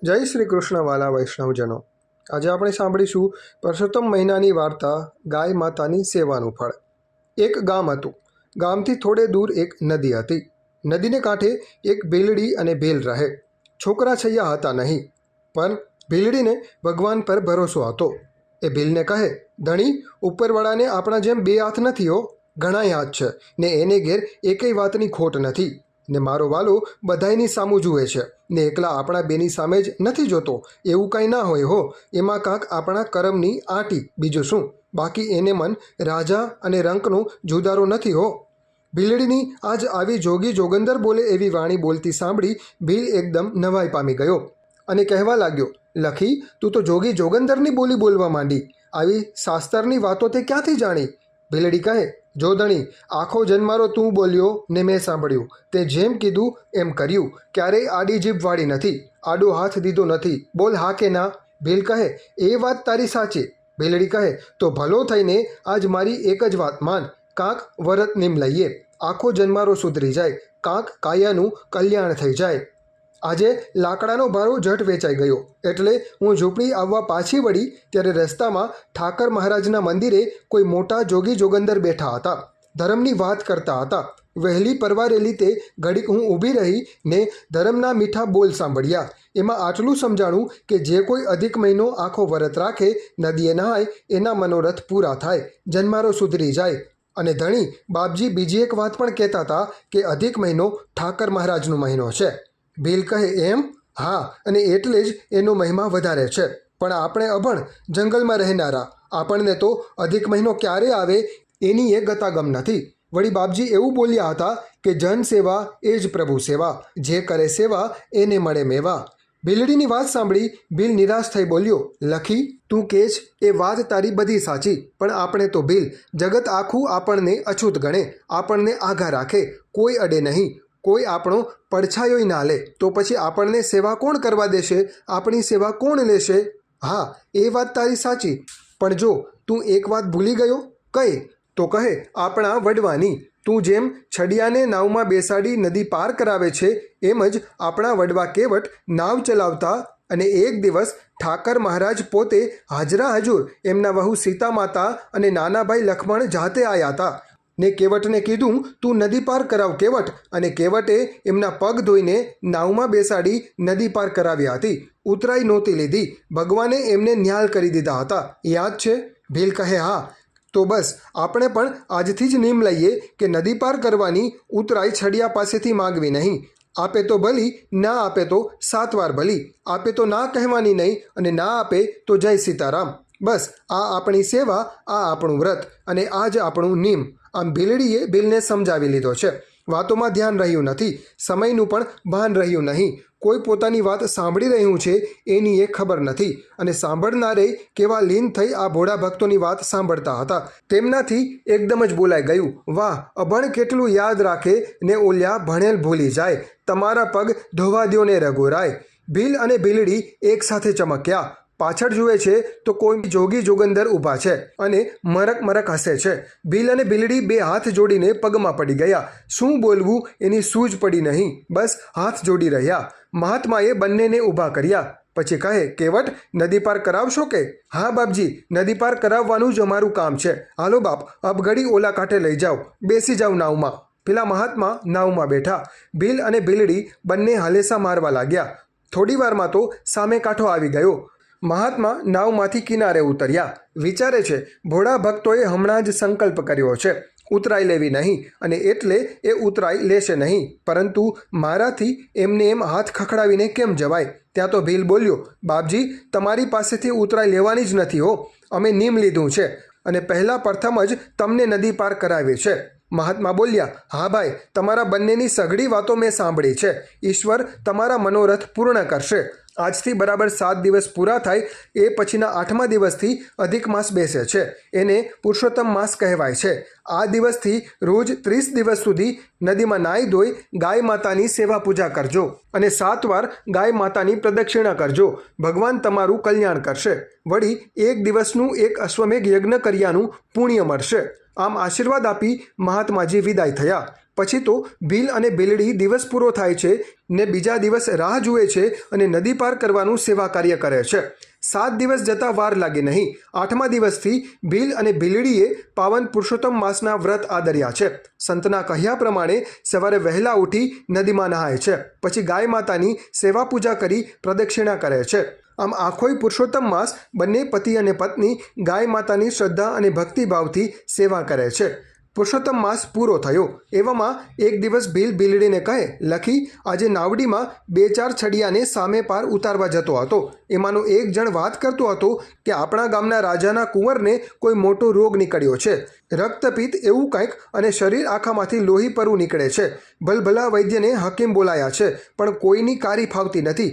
जय श्री कृष्ण वाला वैष्णवजनों। आज આપણે સાંભળીશું પરસોત્તમ મહિનાની વાર્તા ગાય માતાની સેવાનું ફળ। એક ગામ હતું। ગામથી થોડે દૂર એક નદી હતી। નદીને કાંઠે એક ભીલડી અને ભીલ રહે। છોકરા છૈયા હતા નહીં, પણ ભીલડીને ભગવાન પર ભરોસો હતો। એ ભીલને કહે, ધણી, ઉપરવાળાને આપણા જેમ બે હાથ નથી હો, ઘણાય હાથ છે ને એને ઘેર એકેય વાતની ખોટ નથી ને મારો વાલો બધાયની સામું જુએ છે ને એકલા આપણા બેની સામે જ નથી જોતો। એવું કંઈ ના હોય હો, એમાં કાંક આપણા કરમની આંટી, બીજું શું। બાકી એને મન રાજા અને રંકનો જુદારો નથી હો। ભીલડીની આજ આવી જોગી જોગંદર બોલે એવી વાણી બોલતી સાંભળી ભીલ એકદમ નવાઈ પામી ગયો અને કહેવા લાગ્યો, લખી, તું તો જોગી જોગંદરની બોલી બોલવા માંડી। આવી શાસ્ત્રની વાતો તે ક્યાંથી જાણી? ભીલડી કહે, જો ધણી, આખો જન્મારો તું બોલ્યો ને મેં સાંભળ્યું, તે જેમ કીધું એમ કર્યું, ક્યારેય આડી જીભ વાળી નથી, આડો હાથ દીધો નથી, બોલ હા કે ના? ભીલ કહે, એ વાત તારી સાચી। ભીલડી કહે, તો ભલો થઈને આજ મારી એક જ વાત માન, કાંક વરત નીમ લઈએ, આખો જન્મારો સુધરી જાય, કાંક કાયાનું કલ્યાણ થઈ જાય। આજે લાકડાનો ભારો જટ વેચાઈ ગયો એટલે હું ઝૂંપડી આવવા પાછી વળી ત્યારે રસ્તામાં ઠાકર મહારાજના મંદિરે કોઈ મોટા જોગી જોગંદર બેઠા હતા, ધર્મની વાત કરતા હતા। વહેલી પરવારેલી તે ઘડીક હું ઊભી રહી ને ધર્મના મીઠા બોલ સાંભળ્યા। એમાં આટલું સમજાણું કે જે કોઈ અધિક મહિનો આખો વરત રાખે, નદીએ નહાય, એના મનોરથ પૂરા થાય, જન્મારો સુધરી જાય। અને ધણી, બાપજી બીજી એક વાત પણ કહેતા હતા કે અધિક મહિનો ઠાકર મહારાજનો મહિનો છે। ભીલ કહે, એમ? હા, અને એટલે જ એનો મહિમા વધારે છે, પણ આપણે અભણ જંગલમાં રહેનારા, આપણને તો અધિક મહિનો ક્યારે આવે એની એ ગતાગમ નથી। વળી બાપજી એવું બોલ્યા હતા કે જન સેવા એ જ પ્રભુ સેવા, જે કરે સેવા એને મળે મેવા। ભીલડીની વાત સાંભળી ભીલ નિરાશ થઈ બોલ્યો, લખી, તું કહે છે એ વાત તારી બધી સાચી, પણ આપણે તો ભીલ, જગત આખું આપણને અછૂત ગણે, આપણને આઘા રાખે, કોઈ અડે નહીં, કોઈ આપણો પડછાયોય ના લે, તો પછી આપણને સેવા કોણ કરવા દેશે? આપણી સેવા કોણ લેશે? હા, એ વાત તારી સાચી, પણ જો તું એક વાત ભૂલી ગયો। કઈ? તો કહે, આપણા વડવાની। તું જેમ છડિયાને નાવમાં બેસાડી નદી પાર કરાવે છે, એમ જ આપણા વડવા કેવટ નાવ ચલાવતા, અને એક દિવસ ઠાકર મહારાજ પોતે હાજરા હજુર એમના વહુ સીતા માતા અને નાના ભાઈ લક્ષ્મણ જાતે આવ્યા હતા ને કેવટને કીધું, તું નદી પાર કરાવ કેવટ, અને કેવટે એમના પગ ધોઈને નાવમાં બેસાડી નદી પાર કરાવ્યા હતી। ઉતરાઈ નહોતી લીધી, ભગવાને એમને ન્યાલ કરી દીધા હતા, યાદ છે? ભીલ કહે, હા। તો બસ આપણે પણ આજથી જ નિયમ લઈએ કે નદી પાર કરવાની ઉતરાઈ છડિયા પાસેથી માગવી નહીં। આપે તો ભલી, ના આપે તો 7 વાર ભલી, આપે તો ના કહેવાની નહીં, અને ના આપે તો જય સીતારામ। બસ આ આપણી સેવા, આ આપણું વ્રત, અને આ જ આપણું નિયમ। આમ ભીલડીએ ભીલને સમજાવી લીધો છે। વાતોમાં ધ્યાન રહ્યું નથી, સમયનું પણ ભાન રહ્યું નહીં, કોઈ પોતાની વાત સાંભળી રહ્યું છે એની એ ખબર નથી, અને સાંભળનારે કેવા લીન થઈ આ ભોળા ભક્તોની વાત સાંભળતા હતા, તેમનાથી એકદમ જ બોલાઈ ગયું, વાહ, અભણ કેટલું યાદ રાખે ને ઓલ્યા ભણેલ ભૂલી જાય, તમારા પગ ધોવા દ્યો ને રઘુરાય। ભીલ અને ભીલડી એક સાથે ચમક્યા। પાછળ જુએ છે તો કોઈ જોગી જોગંદર ઊભા છે અને મરક મરક હસે છે। ભીલ અને ભીલડી બે હાથ જોડીને પગમાં પડી ગયા। શું બોલવું એની સૂઝ પડી નહીં, બસ હાથ જોડી રહ્યા। મહાત્માએ બંનેને ઊભા કર્યા, પછી કહે, કેવટ, નદી પાર કરાવશો કે? હા બાપજી, નદી પાર કરાવવાનું જ અમારું કામ છે, હાલો બાપ, અબઘડી ઓલા કાંઠે લઈ જાઓ, બેસી જાઓ નાવમાં। પેલા મહાત્મા નાવમાં બેઠા। ભીલ અને ભીલડી બંને હલેસા મારવા લાગ્યા। થોડી વારમાં તો સામે કાંઠો આવી ગયો। મહાત્મા નાવમાંથી કિનારે ઉતર્યા। વિચારે છે, ભોળા ભક્તોએ હમણાં જ સંકલ્પ કર્યો છે ઉતરાઈ લેવી નહીં, અને એટલે એ ઉતરાઈ લેશે નહીં, પરંતુ મારાથી એમને એમ હાથ ખખડાવીને કેમ જવાય? ત્યાં તો ભીલ બોલ્યો, બાપજી, તમારી પાસેથી ઉતરાઈ લેવાની જ નથી હો, અમે નિયમ લીધું છે અને પહેલાં પ્રથમ જ તમને નદી પાર કરાવી છે। મહાત્મા બોલ્યા, હા ભાઈ, તમારા બંનેની સઘળી વાતો મેં સાંભળી છે, ઈશ્વર તમારા મનોરથ પૂર્ણ કરશે। આજથી બરાબર 7 દિવસ પૂરા થાય એ પછીના 8મા દિવસથી અધિક માસ બેસે છે, એને પુરુષોત્તમ માસ કહેવાય છે। આ દિવસથી રોજ 30 દિવસ સુધી નદીમાં નાહી ધોઈ ગાય માતાની સેવા પૂજા કરજો અને 7 વાર ગાય માતાની પ્રદક્ષિણા કરજો, ભગવાન તમારું કલ્યાણ કરશે। વળી એક દિવસનું એક અશ્વમેઘ યજ્ઞ કર્યાનું પુણ્ય મળશે। આમ આશીર્વાદ આપી મહાત્માજી વિદાય થયા। પછી તો ભીલ અને ભીલડી દિવસ પૂરો થાય છે ને બીજા દિવસ રાહ જુએ છે અને નદી પાર કરવાનું સેવા કાર્ય કરે છે. 7 દિવસ જતાં વાર લાગે નહીં. 8મા દિવસથી ભીલ અને ભીલડીએ પાવન પુરુષોત્તમ માસના વ્રત આદર્યા છે. સંતના કહ્યા પ્રમાણે સવારે વહેલા ઉઠી નદીમાં નહાય છે. પછી ગાય માતાની સેવા પૂજા કરી પ્રદક્ષિણા કરે છે. આમ આખોય પુરુષોત્તમ માસ બંને પતિ અને પત્ની ગાય માતાની શ્રદ્ધા અને ભક્તિભાવથી સેવા કરે છે. પુરુષોત્તમ માસ પૂરો થયો. એવામાં એક દિવસ ભીલ ભીલડીને કહે, લખી, આજે નાવડીમાં 2-4 છડિયાને સામે પાર ઉતારવા જતો હતો. એમાંનો એક જણ વાત કરતો હતો કે આપણા ગામના રાજાના કુંવરને કોઈ મોટો રોગ નીકળ્યો છે, રક્તપિત્ત એવું કંઈક, અને શરીર આખામાંથી લોહી પરવું નીકળે છે. ભલભલા વૈદ્યને હકીમ બોલાયા છે, પણ કોઈની કારી ફાવતી નથી.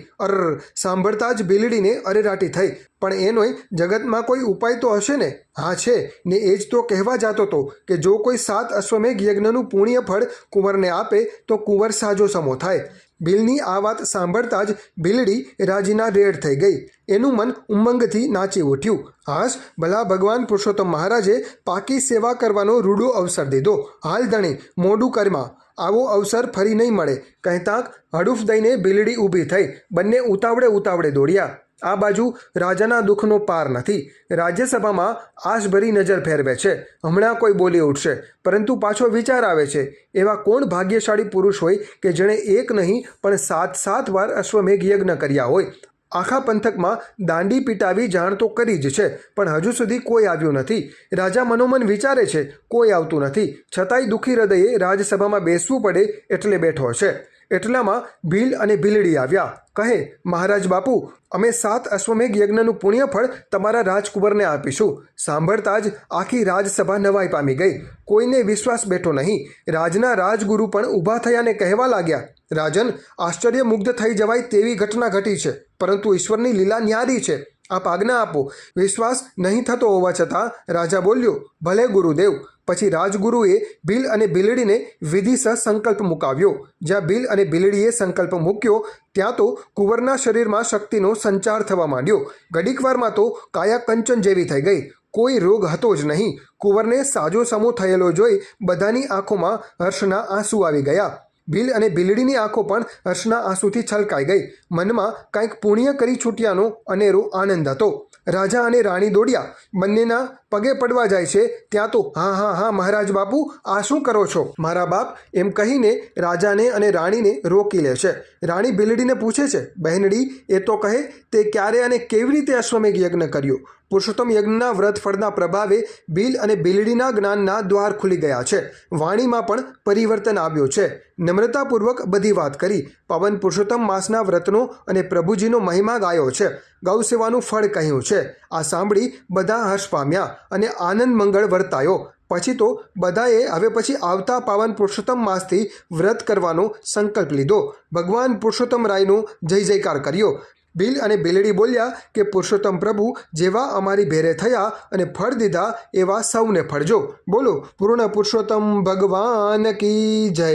સાંભળતા જ ભીલડીને અરેરાટી થઈ. પણ એનોય જગતમાં કોઈ ઉપાય તો હશે ને? હા છે ને, એ જ તો કહેવા જતો હતો કે જો કોઈ 7 અશ્વમેઘ યજ્ઞનું પુણ્ય ફળ કુંવરને આપે તો કુંવર સાજો સમો થાય. ભીલની આ વાત સાંભળતા જ ભીલડી રાજીના રેડ થઈ ગઈ. એનું મન ઉમંગથી નાચી ઉઠ્યું. હાશ, ભલા ભગવાન પુરુષોત્તમ મહારાજે પાકી સેવા કરવાનો રૂડો અવસર દીધો. હાલ ધણી, મોડું કરમાં, આવો અવસર ફરી નહીં મળે. કહેતાં હડુફ દઈને ભીલડી ઊભી થઈ. બંને ઉતાવળે દોડ્યા. આ બાજુ રાજાના દુઃખનો પાર નથી. રાજ્યસભામાં આશભરી નજર ફેરવે છે. હમણાં કોઈ બોલી ઉઠશે, પરંતુ પાછો વિચાર આવે છે, એવા કોણ ભાગ્યશાળી પુરુષ હોય કે જેણે એક નહીં પણ 7 વાર અશ્વમેઘ યજ્ઞ કર્યા હોય. આખા પંથકમાં દાંડી પીટાવી જાણ તો કરી જ છે, પણ હજુ સુધી કોઈ આવ્યું નથી. રાજા મનોમન વિચારે છે, કોઈ આવતું નથી. છતાંય દુઃખી હૃદયે રાજસભામાં બેસવું પડે એટલે બેઠો છે. એટલામાં ભીલ અને ભીલડી આવ્યા. કહે, મહારાજ બાપુ, અમે 7 અશ્વમેઘ યજ્ઞનું પુણ્યફળ તમારા રાજકુંવરને આપીશું. સાંભળતા જ આખી રાજસભા નવાઈ પામી ગઈ. કોઈને વિશ્વાસ બેઠો નહીં. રાજના રાજગુરુ પણ ઊભા થયા ને કહેવા લાગ્યા, રાજન, આશ્ચર્યમુગ્ધ થઈ જવાય તેવી ઘટના ઘટી છે, પરંતુ ઈશ્વરની લીલા ન્યારી છે. આપ આજ્ઞા આપો. વિશ્વાસ નહીં થતો હોવા છતાં રાજા બોલ્યો, ભલે ગુરુદેવ. પછી રાજગુરુએ ભીલ અને ભીલડીને વિધિસર સંકલ્પ મુકાવ્યો. જ્યાં ભીલ અને ભીલડીએ સંકલ્પ મૂક્યો ત્યાં તો કુંવરના શરીરમાં શક્તિનો સંચાર થવા માંડ્યો. ઘડીકવારમાં તો કાયા કંચન જેવી થઈ ગઈ. કોઈ રોગ હતો જ નહીં. કુંવરને સાજો સમો થયેલો જોઈ બધાની આંખોમાં હર્ષના આંસુ આવી ગયા. ભીલ અને ભીલડીની આંખો પણ હર્ષના આંસુથી છલકાઈ ગઈ. મનમાં કંઈક પુણ્ય કરી છૂટ્યાનો અનેરો આનંદ હતો. રાજા અને રાણી દોડ્યા. બંનેના પગે પડવા જાય છે ત્યાં તો હા મહારાજ બાપુ, આ શું કરો છો મારા બાપ, એમ કહીને રાજાને અને રાણીને રોકી લે છે. રાણી ભીલડીને પૂછે છે, બહેનડી, એ તો કહે, તે ક્યારે અને કેવી રીતે અશ્વમેઘ યજ્ઞ કર્યો? પુરુષોત્તમ યજ્ઞના વ્રત ફળના પ્રભાવે ભીલ અને ભીલડીના જ્ઞાનના દ્વાર ખુલી ગયા છે. વાણીમાં પણ પરિવર્તન આવ્યું છે. નમ્રતાપૂર્વક બધી વાત કરી. પાવન પુરુષોત્તમ માસના વ્રતનો અને પ્રભુજીનો મહિમા ગાયો છે. ગૌ સેવાનું ફળ કહ્યું છે. આ સાંભળી બધા હર્ષ પામ્યા અને આનંદ મંગળ વર્તાયો. પછી તો બધાએ હવે પછી આવતા પાવન પુરુષોત્તમ માસથી વ્રત કરવાનો સંકલ્પ લીધો. ભગવાન પુરુષોત્તમ રાયનો જય જયકાર કર્યો. ભીલ અને ભીલડી બોલ્યા કે પુરુષોત્તમ પ્રભુ જેવા અમારી ભેરે થયા અને ફળ દીધા એવા સૌને ફળજો. બોલો પૂર્ણ પુરુષોત્તમ ભગવાન કી જય.